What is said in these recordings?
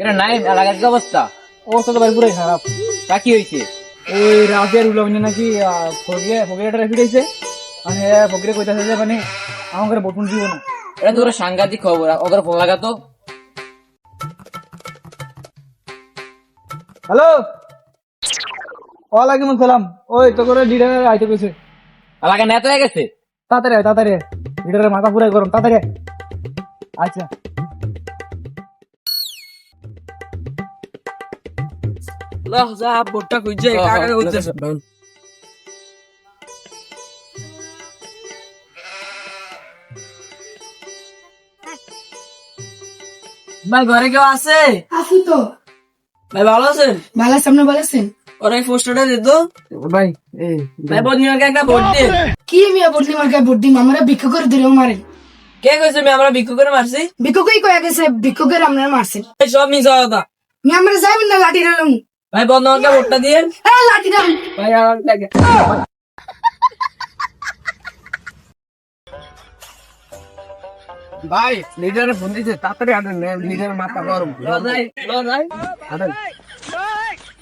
এটা নাই এলাকার কি অবস্থা? অবস্থা তো ভাই পুরাই খারাপ। তা কি হয়েছে? ওই রাতের উল্লঙ্ঘনে নাকি ফকিরে ফিরেছে, মানে ফকিরে কইতাছে যে মানে আমাকে বটুন দিব না। এটা তো ওরা সাংঘাতিক খবর, ওদের ফোন লাগাতো। হ্যালো, ওয়ালাইকুম আসসালাম। ওই তো করে লিডার আইতে কইছে। এলাকা নেতা হয়ে গেছে। তাড়াতাড়ি আয়, তাড়াতাড়ি আয়। লিডারের মাথা পুরাই গরম, তাড়াতাড়ি আয়। আচ্ছা লহ যা বোটটা খুঁজে কাকা খুঁজতেছে। ভাই ঘরে কেউ আছে? আছি তো। ভাই ভালো আছেন? ভালো সামনে বলেছেন ওরা এই পোস্টারটা দিত। ভাই, এই ভাই বদনিমাকে একটা ভোট দিন। কি মিয়া বদলি মার্কা ভোট দিম, আমরা ভিক্ষু করে দিলেও মারে। কে কইছে আমি আমরা ভিক্ষু করে মারছি? ভিক্ষুকই কয়ে গেছে ভিক্ষুকের আমরা মারছেন। এই সব মিছা কথা। মিয়া আমরা যাইবেন না লাঠি ডালুম। ভাই বদনিমাকে ভোটটা দিয়েন। হ্যাঁ লাঠি ডালুম। ভাই আমার লাগে ভাই লিডারে ফোন দিছে, তাড়াতাড়ি আনেন, লিডারের মাথা গরম।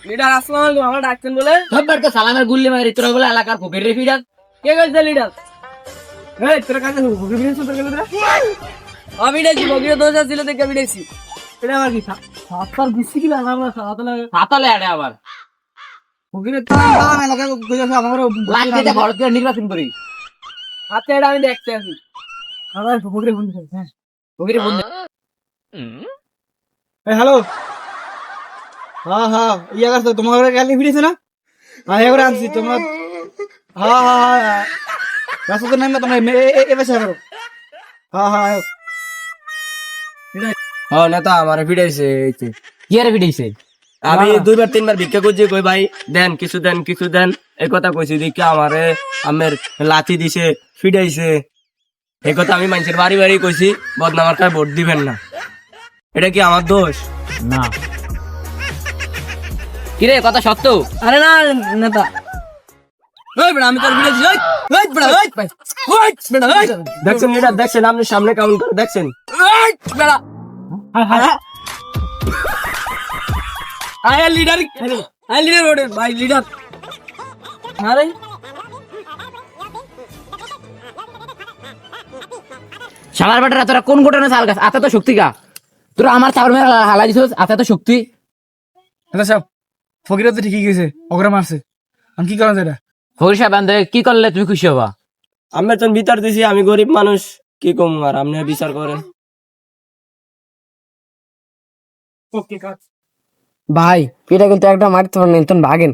লিডার আসসালামু আলাইকুম, আমরা ডাকছেন বলে। সবার তো সালামের গুল্লি মারি, তোরা বলে এলাকার ফকির রে ফিরাক। কে কইছে লিডার? এই তোর কাছে ফকির ফিরেছে, তোর কাছে আমি ডাকছি বগিরে দোষ ছিল দেখে আমি ডাকছি। এটা আবার কি সাতটার গুছি কি লাগা আমরা সাতলে হাতালে আড়ে আবার ফকিরের তাম এলাকা কইতাছে আমারে লাগতে ভারতীয় নির্বাচন করি। হাতে এটা আমি দেখতে আছি। আবার ফকিরে ফোন দিছে। হ্যাঁ ফকিরে বন্ধু এই হ্যালো, হ্যাঁ হ্যাঁ ইয়া করছো, তোমার ঘরে গালি ফিরেছে না? হ্যাঁ এবারে আনছি তোমার। হ্যাঁ হ্যাঁ হ্যাঁ রাস্তাতে নামবে তোমরা এবার করো। হ্যাঁ হ্যাঁ হ্যাঁ নেতা আমার ফিডাইছে এইতে। কি আরে ফিরেছে? আমি দুইবার তিনবার ভিক্ষা করছি, কই ভাই দেন কিছু দেন এই কথা কইছি, দেখি আমারে আমের লাথি দিছে ফিডাইছে। এই কথা আমি মানুষের বাড়ি বাড়ি কইছি, বদনামার খায় ভোট দিবেন না। এটা কি আমার দোষ? না কিরে কথা সত্য? আরে না নেতা, ওই বেটা আমি তোর ফিডাইছি। ওই বেটা ওই ভাই ওই বেটা ওই দেখছেন এটা দেখছেন আপনি সামনে কাউন্ট করে দেখছেন। ওই বেটা আয় লিডার ওরে ভাই লিডার। আরে শালার বেটারা তোরা কোন ঘটনা চাল গাছ আতে তো শক্তি গা, তোরা আমার চাপের মেরে হালা দিছিস, আতে তো শক্তি। আচ্ছা সব ফকিরে তো ঠিকই গেছে, ওগরে মারছে। আমি কি করা যায় এটা? ফকির সাহেব আন্দে কি করলে তুমি খুশি হবা? আমি তো বিচার দিছি, আমি গরিব মানুষ কি কম, আর আপনি বিচার করেন। ভাই এটা কিন্তু একটা মারতে পারেন তুমি ভাগেন।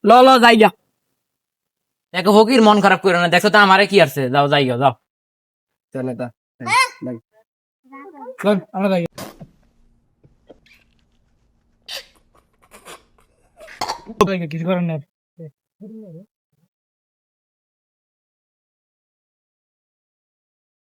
ল ল যাই গা। দেখো ফকির মন খারাপ করে না, দেখো তো আমারে কি আসছে, যাও যাই যাও যাও। নেতা চল আমরা যাই। কিছু করার নাই।